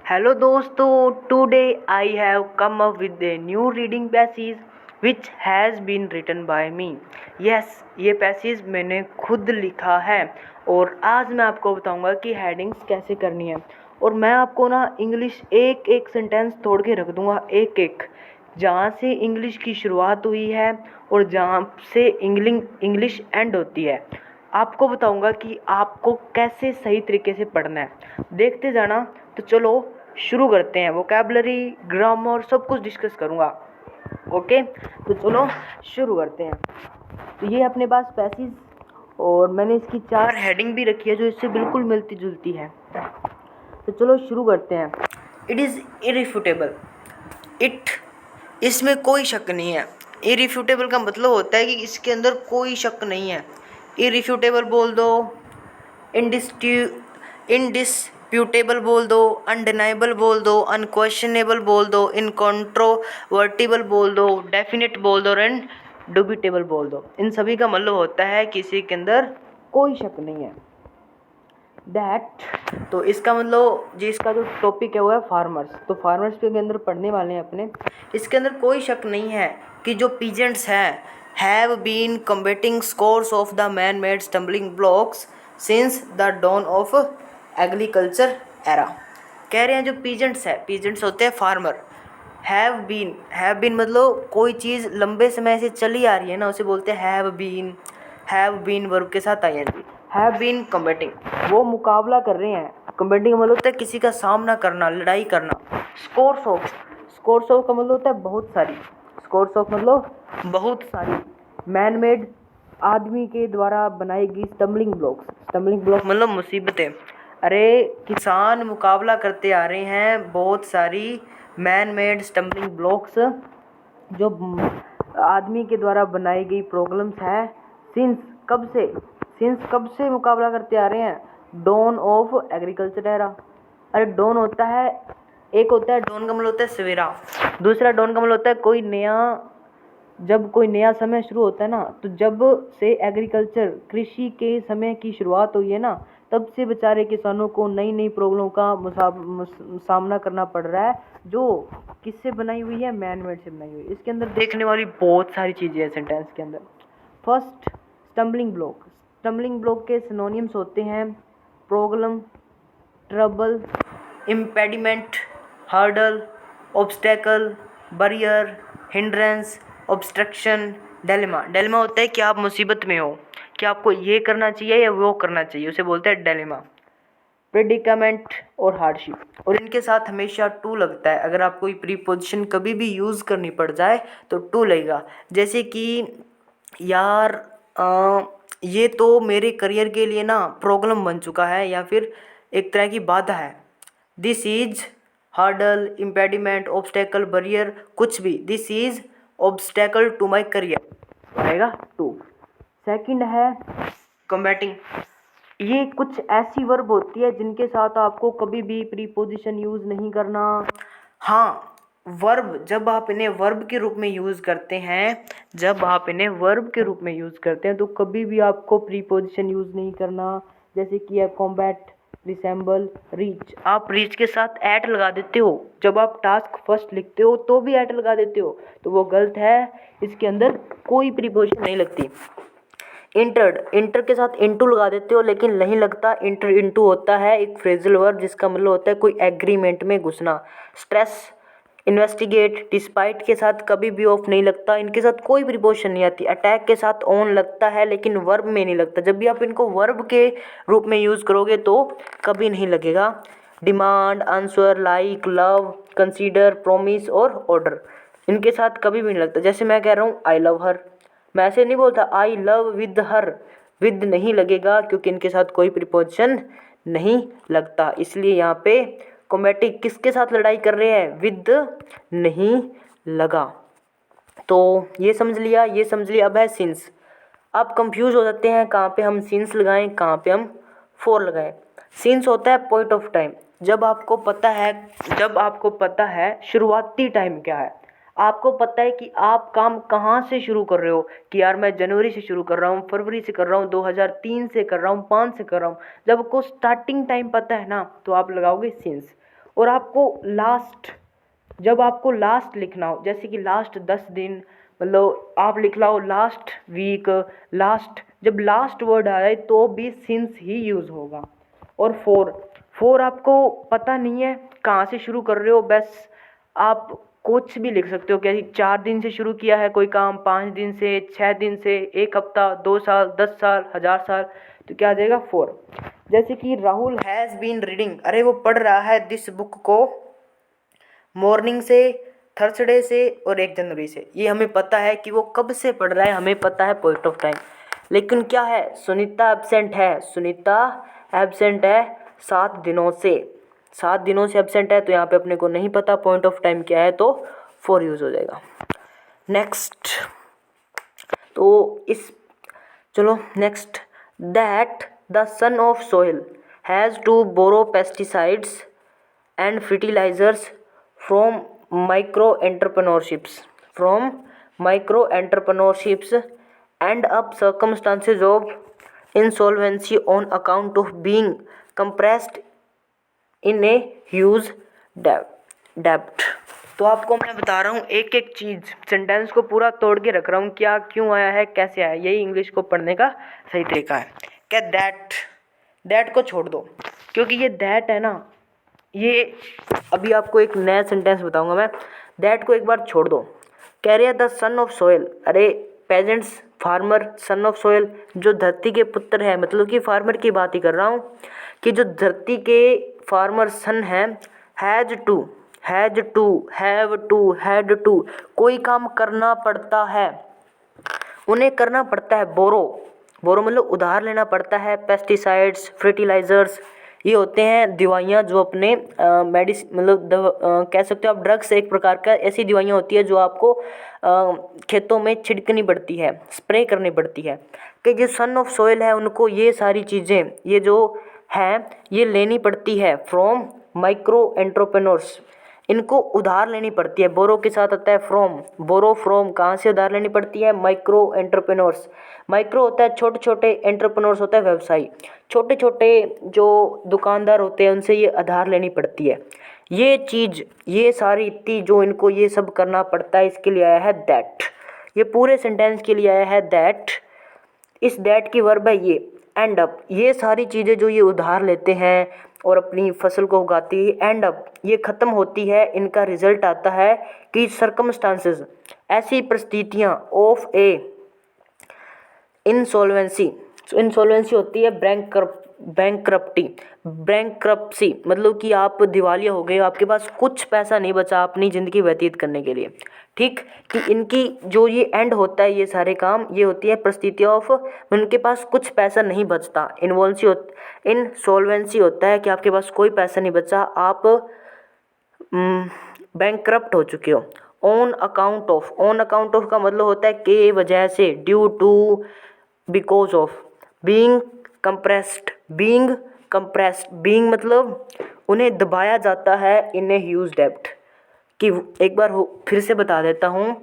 Hello दोस्तों, today I have come up with a new reading passage which has been written by me. Yes, ये passage मैंने खुद लिखा है और आज मैं आपको बताऊंगा कि हेडिंग्स कैसे करनी है। और मैं आपको ना इंग्लिश एक एक सेंटेंस तोड़ के रख दूंगा, एक एक जहाँ से इंग्लिश की शुरुआत हुई है और जहाँ से इंग्लिश एंड होती है। आपको बताऊंगा कि आपको कैसे सही तरीके से पढ़ना है। देखते जाना। तो चलो शुरू करते हैं। वोकैबलरी, ग्रामर सब कुछ डिस्कस करूंगा। ओके, तो चलो शुरू करते हैं। तो ये अपने पास पैसेज और मैंने इसकी 4 हेडिंग भी रखी है जो इससे बिल्कुल मिलती जुलती है। तो चलो शुरू करते हैं। It is irrefutable. इसमें कोई शक नहीं है। इरिफ्यूटेबल का मतलब होता है कि इसके अंदर कोई शक नहीं है। इरिफ्यूटेबल बोल दो, इनडिस्प्यूटेबल बोल दो, अनडिनाइबल बोल दो, अनक्वेश्चनेबल बोल दो, इनकॉन्ट्रोवर्टिबल बोल दो, डेफिनेट बोल दो, एंड डुबिटेबल बोल दो। इन सभी का मतलब होता है किसी के अंदर कोई शक नहीं है। दैट, तो इसका मतलब जिसका जो टॉपिक है वो है फार्मर्स। तो फार्मर्स के अंदर पढ़ने वाले हैं अपने। इसके अंदर कोई शक नहीं है कि जो पीजेंट्स हैं have been combating scores of the man made stumbling blocks since the dawn of agriculture era. कह रहे हैं जो पीजेंट्स है, पीजेंट्स होते हैं फार्मर। हैव बीन मतलब कोई चीज़ लंबे समय से चली आ रही है ना, उसे बोलते हैं हैव बीन वर्ब के साथ आईएनजी। हैव बीन कम्बेटिंग, वो मुकाबला कर रहे हैं। कम्बेटिंग का मतलब होता है किसी का सामना करना, लड़ाई करना। स्कोर्स ऑफ का मतलब होता है बहुत सारी। स्कोर्स ऑफ मतलब बहुत सारी। मैन मेड, आदमी के द्वारा बनाई गई स्टम्बलिंग ब्लॉक मतलब मुसीबतें। अरे किसान मुकाबला करते आ रहे हैं बहुत सारी मैन मेड स्टम्बलिंग ब्लॉक्स, जो आदमी के द्वारा बनाई गई प्रॉब्लम्स है। कब से मुकाबला करते आ रहे हैं? Dawn of agriculture era. अरे डॉन होता है, एक होता है डॉन का मतलब होता है सवेरा, दूसरा डॉन का मतलब होता है जब कोई नया समय शुरू होता है ना, तो जब से एग्रीकल्चर कृषि के समय की शुरुआत हुई है ना, तब से बेचारे किसानों को नई नई प्रॉब्लम का सामना करना पड़ रहा है, जो किससे बनाई हुई है? मैन मेड से बनाई हुई है। इसके अंदर देखने वाली बहुत सारी चीज़ें हैं सेंटेंस के अंदर। फर्स्ट, स्टम्बलिंग ब्लॉक के सिनोनिम्स होते हैं problem, trouble, impediment, hurdle, obstacle, barrier, hindrance, obstruction, dilemma होता है कि आप मुसीबत में हो, कि आपको ये करना चाहिए या वो करना चाहिए, उसे बोलते हैं डेलेमा। प्रेडिकामेंट और हार्डशिप, और इनके साथ हमेशा टू लगता है। अगर आप कोई प्रीपोजिशन कभी भी यूज़ करनी पड़ जाए तो टू लगेगा। जैसे कि यार ये तो मेरे करियर के लिए ना प्रॉब्लम बन चुका है, या फिर एक तरह की बाधा है। This is hurdle, impediment, obstacle, barrier, कुछ भी। This is obstacle to my career आएगा टू। सेकंड है कम्बैटिंग। ये कुछ ऐसी वर्ब होती है जिनके साथ आपको कभी भी प्रीपोजिशन यूज़ नहीं करना। हाँ, वर्ब जब आप इन्हें वर्ब के रूप में यूज़ करते हैं, तो कभी भी आपको प्रीपोजिशन यूज़ नहीं करना। जैसे कि है कॉम्बैट, रिसेंबल, रीच। आप रीच के साथ एट लगा देते हो, जब आप टास्क फर्स्ट लिखते हो तो भी एट लगा देते हो, तो वो गलत है। इसके अंदर कोई प्रीपोजिशन नहीं लगती। इंटर के साथ इनटू लगा देते हो, लेकिन नहीं लगता। इंटर इनटू होता है एक फ्रेजल वर्ब जिसका मतलब होता है कोई एग्रीमेंट में घुसना। स्ट्रेस, इन्वेस्टिगेट, डिस्पाइट के साथ कभी भी ऑफ नहीं लगता। इनके साथ कोई प्रीपोजिशन नहीं आती। अटैक के साथ ऑन लगता है लेकिन वर्ब में नहीं लगता। जब भी आप इनको वर्ब के रूप में यूज़ करोगे तो कभी नहीं लगेगा। Demand, answer, like, love, consider, promise और ऑर्डर, इनके साथ कभी भी नहीं लगता। जैसे मैं कह रहा हूँ आई लव हर, मैं ऐसे नहीं बोलता I love with her, with नहीं लगेगा क्योंकि इनके साथ कोई प्रीपोजिशन नहीं लगता। इसलिए यहाँ पे कॉम्बैटिंग किसके साथ लड़ाई कर रहे हैं? विद नहीं लगा। तो ये समझ लिया। अब है सिंस। आप कंफ्यूज हो जाते हैं कहाँ पे हम सिंस लगाएं, कहाँ पे हम फॉर लगाएं। सिंस होता है पॉइंट ऑफ टाइम। जब आपको पता है शुरुआती टाइम क्या है, आपको पता है कि आप काम कहाँ से शुरू कर रहे हो, कि यार मैं जनवरी से शुरू कर रहा हूँ, फरवरी से कर रहा हूँ, 2003 से कर रहा हूँ, 5 से कर रहा हूँ। जब आपको स्टार्टिंग टाइम पता है ना, तो आप लगाओगे सिंस। और आपको जब आपको लास्ट लिखना हो, जैसे कि लास्ट 10 दिन, मतलब आप लिख लाओ लास्ट वीक, लास्ट, जब लास्ट वर्ड आ जाए तो भी सिंस ही यूज़ होगा। और फोर आपको पता नहीं है कहाँ से शुरू कर रहे हो, बस आप कुछ भी लिख सकते हो, क्या 4 दिन से शुरू किया है कोई काम, 5 दिन से, 6 दिन से, 1 हफ्ता, 2 साल, 10 साल, 1000 साल, तो क्या आ जाएगा 4। जैसे कि राहुल हैज़ बीन रीडिंग, अरे वो पढ़ रहा है दिस बुक को मॉर्निंग से, थर्सडे से और 1 जनवरी से। ये हमें पता है कि वो कब से पढ़ रहा है, हमें पता है पॉइंट ऑफ टाइम। लेकिन क्या है, सुनीता एब्सेंट है, सुनीता एब्सेंट है 7 दिनों से, 7 दिनों से एब्सेंट है, तो यहाँ पे अपने को नहीं पता पॉइंट ऑफ टाइम क्या है, तो 4 यूज़ हो जाएगा। नेक्स्ट, तो चलो next, that the son of soil has to borrow pesticides and fertilizers from micro entrepreneurships and up circumstances of insolvency on account of being compressed in a huge debt। तो आपको मैं बता रहा हूँ एक एक चीज़, सेंटेंस को पूरा तोड़ के रख रहा हूँ, क्या क्यों आया है, कैसे आया, यही इंग्लिश को पढ़ने का सही तरीका है। क्या दैट को छोड़ दो, क्योंकि ये दैट है ना, ये अभी आपको एक नया सेंटेंस बताऊंगा मैं, दैट को एक बार छोड़ दो। कह रहे द सन ऑफ सोयल, अरे pageants, farmer, son of soil, जो धरती के पुत्र है, मतलब कि फार्मर की बात ही कर रहा हूँ, कि जो धरती के फार्मर सन है, हैज़ टू, हैड टू, कोई काम करना पड़ता है, उन्हें करना पड़ता है, बोरो मतलब उधार लेना पड़ता है, पेस्टिसाइड्स, फर्टिलाइज़र्स, ये होते हैं दवाइयाँ जो अपने मेडिसिन, मतलब कह सकते हो आप ड्रग्स, एक प्रकार का ऐसी दवाइयाँ होती है जो आपको खेतों में छिड़कनी पड़ती है, स्प्रे करनी पड़ती है। कि जो सन ऑफ सोइल है उनको ये सारी चीज़ें, ये जो हैं, ये लेनी पड़ती है फ्रॉम माइक्रो एंटरप्रेन्योर्स, इनको उधार लेनी पड़ती है। बोरो के साथ आता है फ्रॉम, बोरो फ्रॉम, कहाँ से उधार लेनी पड़ती है, माइक्रो एंटरप्रेन्योर्स। माइक्रो होता है छोटे छोटे, एंटरप्रेन्योर्स होता है व्यवसायी, छोटे छोटे जो दुकानदार होते हैं उनसे ये उधार लेनी पड़ती है। ये चीज़, ये सारी इतनी जो इनको ये सब करना पड़ता है, इसके लिए आया है दैट। ये पूरे सेंटेंस के लिए आया है दैट। इस दैट की वर्ब है ये एंड अप, ये सारी चीज़ें जो ये उधार लेते हैं और अपनी फसल को उगाती है, एंड अप ये ख़त्म होती है, इनका रिजल्ट आता है कि सर्कमस्टांसेस, ऐसी परिस्थितियाँ, ऑफ ए इंसॉल्वेंसी, इंसॉल्वेंसी होती है बैंकरप्सी, मतलब कि आप दिवालिया हो गए, आपके पास कुछ पैसा नहीं बचा अपनी ज़िंदगी व्यतीत करने के लिए। ठीक, कि इनकी जो ये एंड होता है, ये सारे काम, ये होती है परिस्थिति ऑफ, उनके पास कुछ पैसा नहीं बचता। इंसॉल्वेंसी होता है कि आपके पास कोई पैसा नहीं बचा, आप बैंकरप्ट हो चुके हो। ऑन अकाउंट ऑफ का मतलब होता है के वजह से, due to, because of, being compressed, being मतलब उन्हें दबाया जाता है, इन ए ह्यूज डेब्ट, कि एक बार फिर से बता देता हूँ,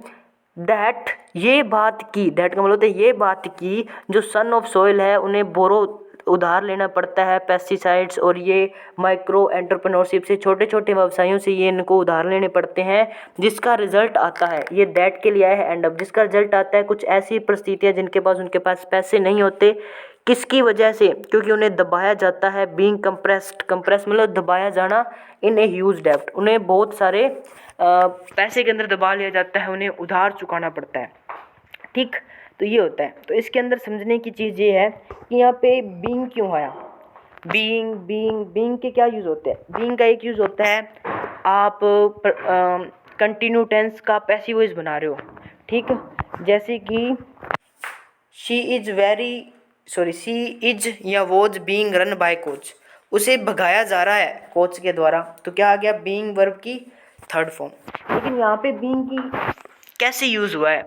दैट ये बात की, दैट का मतलब होता है ये बात की, जो सन ऑफ सोइल है उन्हें बोरो उधार लेना पड़ता है, पेस्टिसाइड्स और ये माइक्रो एंटरप्रेन्योरशिप से, छोटे छोटे व्यवसायों से ये इनको उधार लेने पड़ते हैं, जिसका रिजल्ट आता है, ये दैट के लिए आया है एंड अप, जिसका रिजल्ट आता है कुछ ऐसी परिस्थितियाँ जिनके पास उनके पास पैसे नहीं होते, किसकी वजह से, क्योंकि उन्हें दबाया जाता है, बीइंग कंप्रेस मतलब दबाया जाना, इन ए ह्यूज डेब्ट, उन्हें बहुत सारे पैसे के अंदर दबा लिया जाता है, उन्हें उधार चुकाना पड़ता है। ठीक, तो ये होता है। तो इसके अंदर समझने की चीज़ ये है कि यहाँ पे बीइंग क्यों आया, बीइंग के क्या यूज़ होते हैं। बीइंग का एक यूज़ होता है, आप कंटिन्यू टेंस का पैसिव वॉइस बना रहे हो। ठीक, जैसे कि शी इज या was being run by coach, उसे भगाया जा रहा है कोच के द्वारा, तो क्या आ गया, बीइंग वर्ब की थर्ड फॉर्म। लेकिन यहाँ पे बीइंग की कैसे यूज़ हुआ है,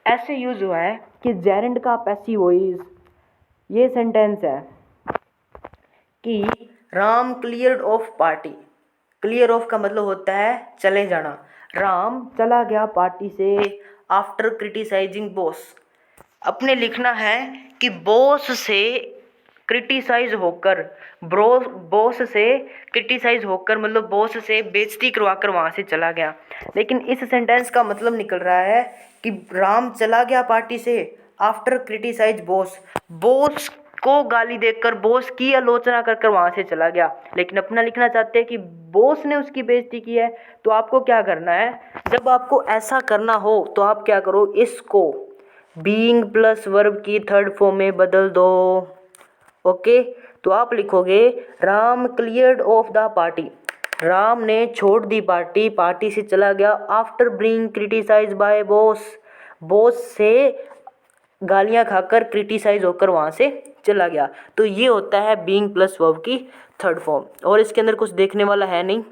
ऐसे यूज़ हुआ है कि जेरेंड का पैसिव वॉइस, ये सेंटेंस है कि Ram cleared of party, clear of का मतलब होता है चले जाना, राम चला गया पार्टी से, आफ्टर क्रिटिसाइजिंग बॉस, अपने लिखना है कि बॉस से क्रिटिसाइज होकर बॉस से क्रिटिसाइज होकर मतलब बॉस से बेइज्जती करवा कर वहाँ से चला गया। लेकिन इस सेंटेंस का मतलब निकल रहा है कि राम चला गया पार्टी से आफ्टर क्रिटिसाइज बॉस, बॉस को गाली देकर, बॉस की आलोचना कर कर वहाँ से चला गया। लेकिन अपना लिखना चाहते हैं कि बॉस ने उसकी बेइज्जती की है। तो आपको क्या करना है, जब आपको ऐसा करना हो तो आप क्या करो, इसको बीइंग प्लस वर्ब की थर्ड फॉर्म में बदल दो। ओके, तो आप लिखोगे Ram cleared off the party, Ram ने छोड़ दी पार्टी, पार्टी से चला गया after being criticise by boss, boss से गालियां खाकर क्रिटिसाइज होकर वहाँ से चला गया। तो ये होता है बीइंग प्लस वर्ब की थर्ड फॉर्म, और इसके अंदर कुछ देखने वाला है नहीं।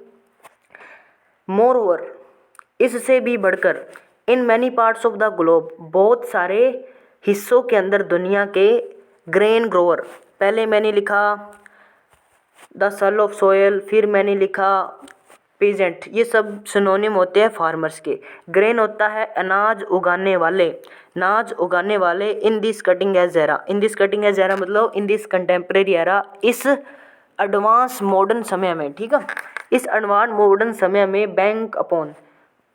मोर ओवर, इससे भी बढ़कर, in many parts of the globe, बहुत सारे हिस्सों के अंदर दुनिया के, ग्रेन ग्रोवर, पहले मैंने लिखा द सल ऑफ सोयल, फिर मैंने लिखा पेजेंट, ये सब सिनोनिम होते हैं फार्मर्स के। ग्रेन होता है अनाज उगाने वाले, अनाज उगाने वाले। In this cutting edge era, in this cutting edge era मतलब इन दिस कंटेम्प्रेरी एरा, इस एडवांस मॉडर्न समय में, ठीक है, इस एडवांस मॉडर्न समय में। बैंक अपॉन,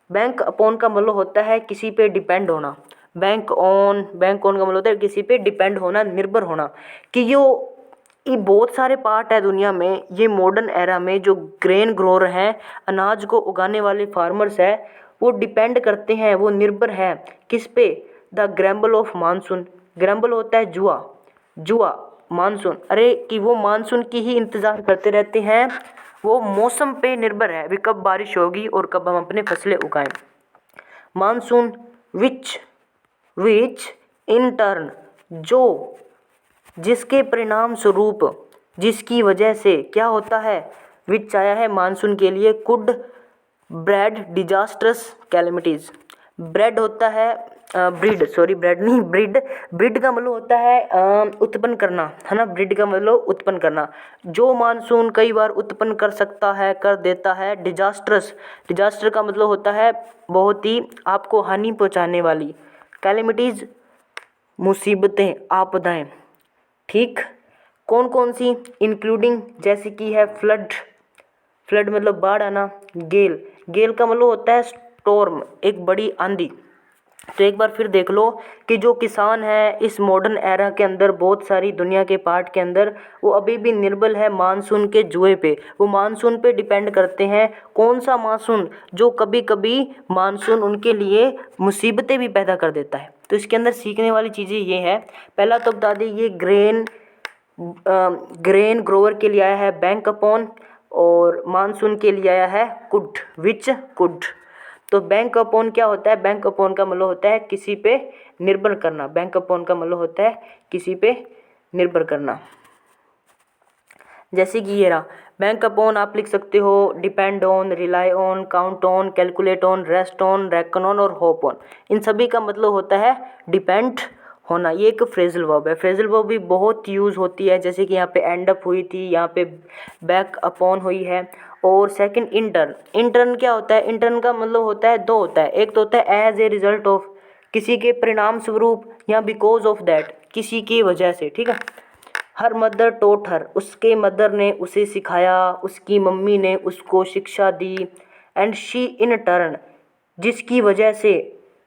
बैंक अपॉन का मतलब होता है किसी पे डिपेंड होना। बैंक ऑन, बैंक ऑन का मतलब होता है किसी पे डिपेंड होना, निर्भर होना। कि ये बहुत सारे पार्ट है दुनिया में, ये मॉडर्न एरा में जो ग्रेन ग्रोअर हैं, अनाज को उगाने वाले फार्मर्स हैं, वो डिपेंड करते हैं, वो निर्भर हैं किस पे, द ग्रैम्बल ऑफ मानसून। ग्रैम्बल होता है जुआ, जुआ मानसून, अरे कि वो मानसून की ही इंतज़ार करते रहते हैं, वो मौसम पे निर्भर है, भी कब बारिश होगी और कब हम अपने फसलें उगाएं। मानसून विच इन टर्न, जो, जिसके परिणाम स्वरूप, जिसकी वजह से क्या होता है, विच आया है मानसून के लिए, could bread disastrous calamities. Bread होता है ब्रीड, सॉरी ब्रेड नहीं, ब्रीड, ब्रीड का मतलब होता है उत्पन्न करना, है ना, ब्रीड का मतलब उत्पन्न करना। जो मानसून कई बार उत्पन्न कर सकता है, कर देता है। डिजास्ट्रस, डिजास्टर का मतलब होता है बहुत ही आपको हानि पहुंचाने वाली। कैलेमिटीज़ मुसीबतें, आपदाएं, ठीक। कौन कौन सी, इंक्लूडिंग, जैसे कि है फ्लड, फ्लड मतलब बाढ़ आना। गेल, गेल का मतलब होता है स्टॉर्म, एक बड़ी आंधी। तो एक बार फिर देख लो कि जो किसान है इस मॉडर्न एरा के अंदर, बहुत सारी दुनिया के पार्ट के अंदर, वो अभी भी निर्भर है मानसून के जुए पे, वो मानसून पे डिपेंड करते हैं। कौन सा मानसून, जो कभी कभी मानसून उनके लिए मुसीबतें भी पैदा कर देता है। तो इसके अंदर सीखने वाली चीज़ें ये है, पहला तो बता दें ये ग्रेन ग्रोवर के लिए आया है बैंक अपॉन, और मानसून के लिए आया है कुड, विच कुड। तो बैंक अपॉन क्या होता है, बैंक अपॉन का मतलब होता है किसी पे निर्भर करना, बैंक अपॉन का मतलब होता है किसी पे निर्भर करना। जैसे कि ये रहा, बैंक अपॉन आप लिख सकते हो depend on, rely on, count on, calculate on, rest on, reckon on और होप ऑन। इन सभी का मतलब होता है डिपेंड होना। ये एक फ्रेजल वर्ब है, फ्रेजल वर्ब भी बहुत यूज़ होती है, जैसे कि यहाँ पे एंड अप हुई थी, यहाँ पे बैक अपॉन हुई है। और सेकंड इंटर्न, इंटर्न क्या होता है, इंटर्न का मतलब होता है दो होता है, एक तो होता है एज ए रिजल्ट ऑफ, किसी के परिणाम स्वरूप, या बिकॉज ऑफ दैट, किसी की वजह से, ठीक है। हर मदर टोट हर, उसके मदर ने उसे सिखाया, उसकी मम्मी ने उसको शिक्षा दी। एंड शी इन टर्न, जिसकी वजह से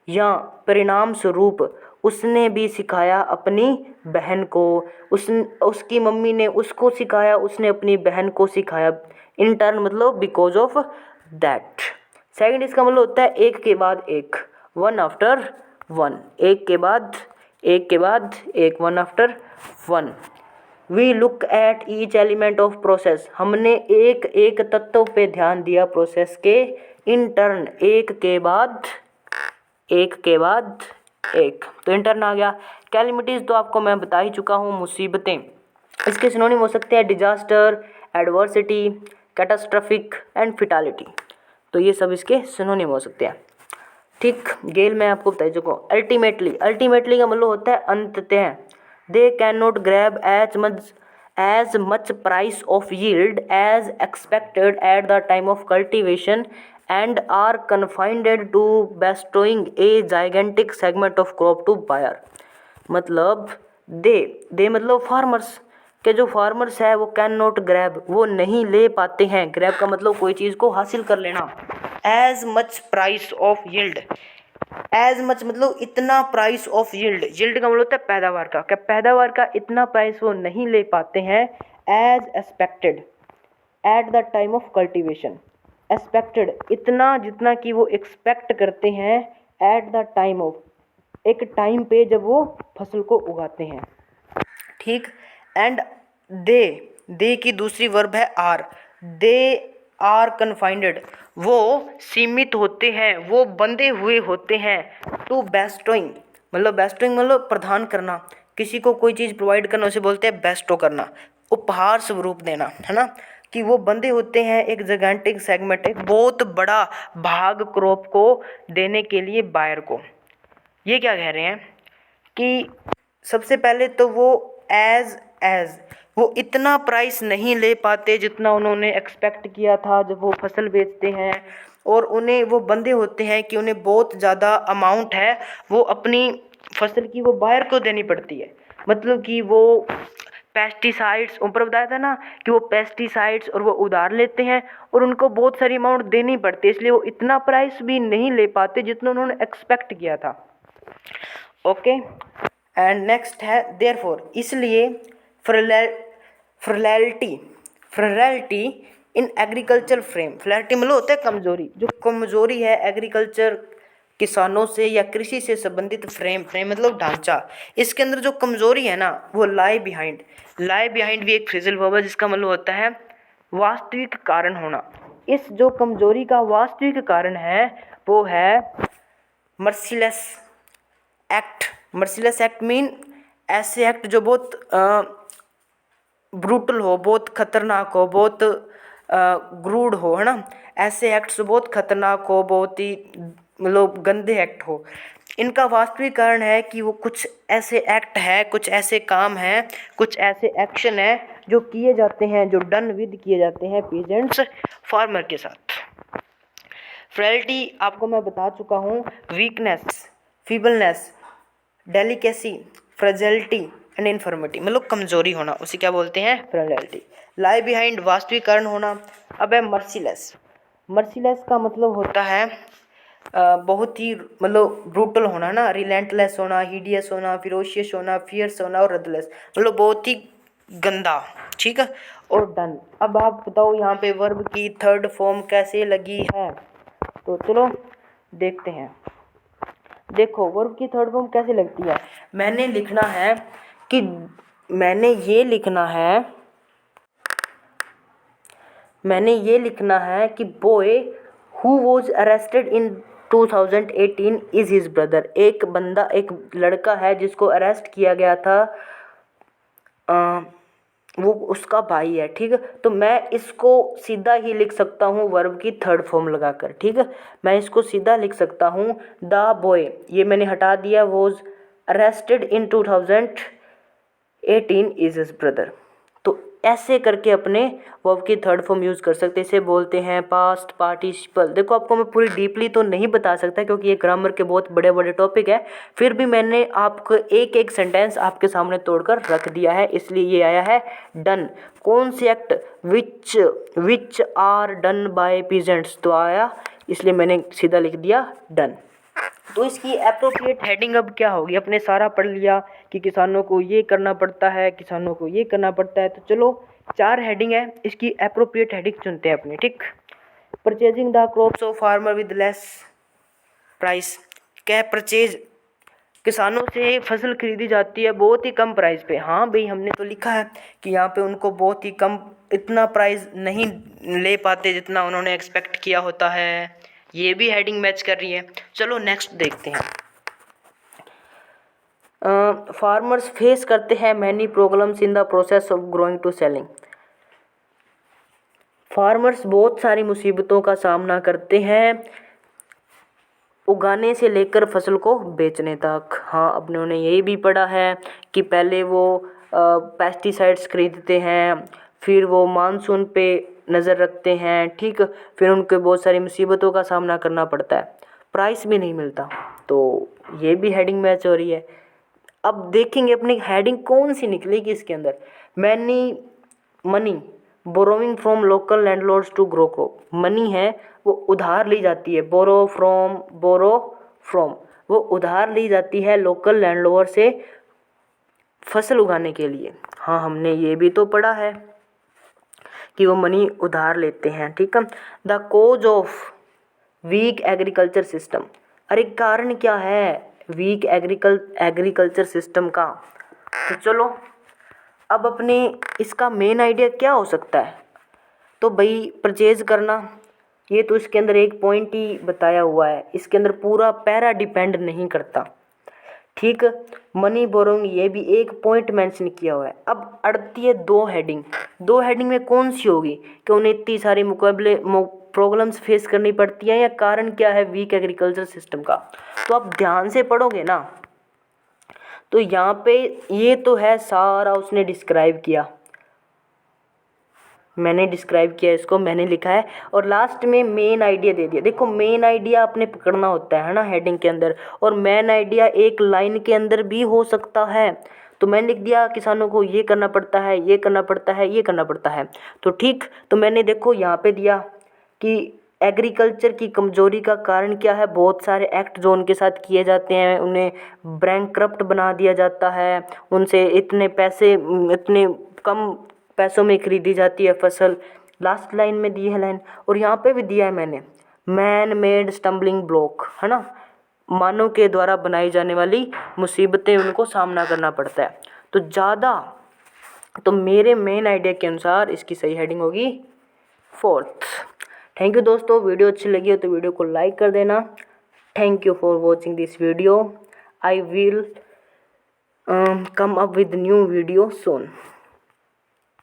या परिणाम स्वरूप उसने भी सिखाया अपनी बहन को, उसकी मम्मी ने उसको सिखाया, उसने अपनी बहन को सिखाया। इन टर्न मतलब बिकॉज ऑफ दैट। सेकंड इसका मतलब होता है एक के बाद एक, वन आफ्टर वन, एक के बाद एक के बाद एक, one after one. We look at each element of process, हमने एक एक तत्व पे ध्यान दिया प्रोसेस के। इन टर्न, एक के बाद एक के बाद एक, तो इंटर्न आ गया। कैलेमिटीज़ तो आपको मैं बता ही चुका हूँ, मुसीबतें। इसके सिनोनिम हो सकते हैं डिजास्टर, एडवर्सिटी, कैटास्ट्रॉफिक एंड फिटालिटी। तो ये सब इसके सिनोनिम हो सकते हैं, ठीक। गेल मैं आपको बता चुका हूँ। अल्टीमेटली, अल्टीमेटली का मतलब होता है अंततः। They can not grab as much price of yield as expected at the time of cultivation and are confined to bestowing a gigantic segment of crop to buyer। मतलब दे मतलब फार्मर्स, कि जो farmers है वो कैन नॉट ग्रैब, वो नहीं ले पाते हैं। ग्रैब का मतलब कोई चीज़ को हासिल कर लेना। As much price of yield, as much मतलब इतना प्राइस ऑफ यील्ड, यील्ड का मतलब होता है पैदावार का, क्या पैदावार का इतना प्राइस वो नहीं ले पाते हैं as expected at the time of cultivation. Expected इतना जितना कि वो एक्सपेक्ट करते हैं एट द टाइम ऑफ, एक टाइम पे जब वो फसल को उगाते हैं, ठीक। एंड दे की दूसरी वर्ब है आर, दे आर कन्फाइंडेड, वो सीमित होते हैं, वो बंधे हुए होते हैं टू बेस्टोइंग, मतलब बेस्टोइंग मतलब प्रदान करना, किसी को कोई चीज़ प्रोवाइड करना उसे बोलते हैं बेस्टो करना, उपहार स्वरूप देना, है ना। कि वो बंधे होते हैं एक जैगेंटिक सेगमेंट, एक बहुत बड़ा भाग क्रॉप को देने के लिए बायर को। ये क्या कह रहे हैं कि सबसे पहले तो वो एज वो इतना प्राइस नहीं ले पाते जितना उन्होंने एक्सपेक्ट किया था जब वो फसल बेचते हैं, और उन्हें वो बंधे होते हैं कि उन्हें बहुत ज़्यादा अमाउंट है वो अपनी फसल की वो बायर को देनी पड़ती है। मतलब कि वो पेस्टिसाइड्स, ऊपर बताया था ना कि वो पेस्टिसाइड्स और वो उधार लेते हैं और उनको बहुत सारी अमाउंट देनी पड़ती है, इसलिए वो इतना प्राइस भी नहीं ले पाते जितना उन्होंने एक्सपेक्ट किया था। ओके, एंड नेक्स्ट है देयरफॉर, इसलिए फ्रैलिटी इन एग्रीकल्चर फ्रेम, फ्रैलिटी मतलब होता है कमजोरी, जो कमजोरी है एग्रीकल्चर किसानों से या कृषि से संबंधित फ्रेम मतलब ढांचा, इसके अंदर जो कमजोरी है ना वो लाई बिहाइंड भी एक फ्रेजल वर्ब है जिसका मतलब होता है वास्तविक कारण होना। इस जो कमजोरी का वास्तविक कारण है वो है मर्सीलेस एक्ट मीन ऐसे एक्ट जो बहुत ब्रूटल हो, बहुत खतरनाक हो, बहुत ग्रूड हो, है ना। ऐसे एक्ट्स बहुत खतरनाक हो, बहुत ही मतलब गंदे एक्ट हो। इनका वास्तविक कारण है कि वो कुछ ऐसे एक्ट है, कुछ ऐसे काम हैं, कुछ ऐसे एक्शन है जो किए जाते हैं, जो डन विद किए जाते हैं पीजेंट्स फार्मर के साथ। फ्रेलिटी आपको मैं बता चुका हूँ, weakness, feebleness, delicacy, fragility and infirmity मतलब कमजोरी होना, उसे क्या बोलते हैं फ्रेजिलिटी। लाई बिहाइंड वास्तविक कारण होना। अब है मर्सीलेस का मतलब होता है बहुत ही मतलब ब्रूटल होना ना, रिलेंटलेस होना, हिडियस होना, फिरोशियस होना, फियर्स होना और रदलेस मतलब बहुत ही गंदा, ठीक है। और डन, अब आप बताओ यहाँ पे वर्ब की थर्ड फॉर्म कैसे लगी है, तो चलो देखते हैं। देखो वर्ब की थर्ड फॉर्म कैसे लगती है, मैंने ये लिखना है कि boy who was arrested in 2018 is his brother, एक लड़का है जिसको अरेस्ट किया गया था, वो उसका भाई है, ठीक है। तो मैं इसको सीधा ही लिख सकता हूँ वर्ब की थर्ड फॉर्म लगाकर, ठीक है। मैं इसको सीधा लिख सकता हूँ द बॉय, ये मैंने हटा दिया, was arrested in 2018 is his brother. तो ऐसे करके अपने वर्ब की थर्ड फॉर्म यूज़ कर सकते हैं, इसे बोलते हैं पास्ट पार्टिसिपल। देखो आपको मैं पूरी डीपली तो नहीं बता सकता क्योंकि ये ग्रामर के बहुत बड़े बड़े टॉपिक है, फिर भी मैंने आपको एक एक सेंटेंस आपके सामने तोड़कर रख दिया है, इसलिए ये आया है डन। कौन से act, which are done by peasants, तो आया, इसलिए मैंने सीधा लिख दिया डन। तो इसकी एप्रोप्रिएट हेडिंग अब क्या होगी, अपने सारा पढ़ लिया कि किसानों को ये करना पड़ता है, किसानों को ये करना पड़ता है, तो चलो 4 हेडिंग है, इसकी एप्रोप्रिएट हेडिंग चुनते हैं अपनी, ठीक। Purchasing the crops of farmer with less price, क्या परचेज, किसानों से फसल खरीदी जाती है बहुत ही कम प्राइस पे। हाँ भाई, हमने तो लिखा है कि यहाँ पे उनको बहुत ही कम, इतना प्राइस नहीं ले पाते जितना उन्होंने एक्सपेक्ट किया होता है, ये भी हेडिंग मैच कर रही है। चलो नेक्स्ट देखते हैं। फार्मर्स फेस करते हैं many problems in the process of growing to selling, farmers बहुत सारी मुसीबतों का सामना करते हैं उगाने से लेकर फसल को बेचने तक। हाँ, अपने उन्हें यही भी पढ़ा है कि पहले वो पेस्टिसाइड्स खरीदते हैं, फिर वो मानसून पे नज़र रखते हैं, ठीक, फिर उनको बहुत सारी मुसीबतों का सामना करना पड़ता है, प्राइस भी नहीं मिलता, तो ये भी हेडिंग मैच हो रही है। अब देखेंगे अपनी हेडिंग कौन सी निकलेगी इसके अंदर। Many money borrowing from local landlords to grow crop, money है वो उधार ली जाती है, बोरो फ्रॉम वो उधार ली जाती है लोकल लैंडलॉर्ड से फसल उगाने के लिए। हाँ, हमने ये भी तो पढ़ा है कि वो मनी उधार लेते हैं, ठीक है। The cause of weak agriculture system, अरे कारण क्या है वीक एग्रीकल्चर सिस्टम का? तो चलो अब अपने इसका मेन आइडिया क्या हो सकता है? तो भाई परचेज करना, ये तो इसके अंदर एक पॉइंट ही बताया हुआ है, इसके अंदर पूरा पैरा डिपेंड नहीं करता, ठीक। मनी बोरोइंग ये भी एक पॉइंट मेंशन किया हुआ है। अब अड़ती है दो हेडिंग में कौन सी होगी कि उन्हें इतनी सारी मुकाबले प्रॉब्लम्स फेस करनी पड़ती है, या कारण क्या है वीक एग्रीकल्चर सिस्टम का? तो आप ध्यान से पढ़ोगे ना तो यहाँ पे ये तो है सारा उसने डिस्क्राइब किया, मैंने डिस्क्राइब किया इसको, मैंने लिखा है और लास्ट में मेन आइडिया दे दिया। देखो मेन आइडिया आपने पकड़ना होता है ना हेडिंग के अंदर, और मेन आइडिया एक लाइन के अंदर भी हो सकता है। तो मैंने लिख दिया किसानों को ये करना पड़ता है, ये करना पड़ता है, ये करना पड़ता है, तो ठीक। तो मैंने देखो यहाँ पे दिया कि एग्रीकल्चर की कमजोरी का कारण क्या है, बहुत सारे एक्ट जो उनके साथ किए जाते हैं, उन्हें बैंकक्रप्ट बना दिया जाता है, उनसे इतने पैसे इतने कम पैसों में खरीदी जाती है फसल। लास्ट लाइन में दी है लाइन, और यहाँ पे भी दिया है मैंने, मैन मेड स्टम्बलिंग ब्लॉक, है ना, मानव के द्वारा बनाई जाने वाली मुसीबतें उनको सामना करना पड़ता है। तो ज़्यादा तो मेरे मेन आइडिया के अनुसार इसकी सही हेडिंग होगी 4th। थैंक यू दोस्तों, वीडियो अच्छी लगी हो तो वीडियो को लाइक कर देना। Thank you for watching this video. I will come up with new video soon.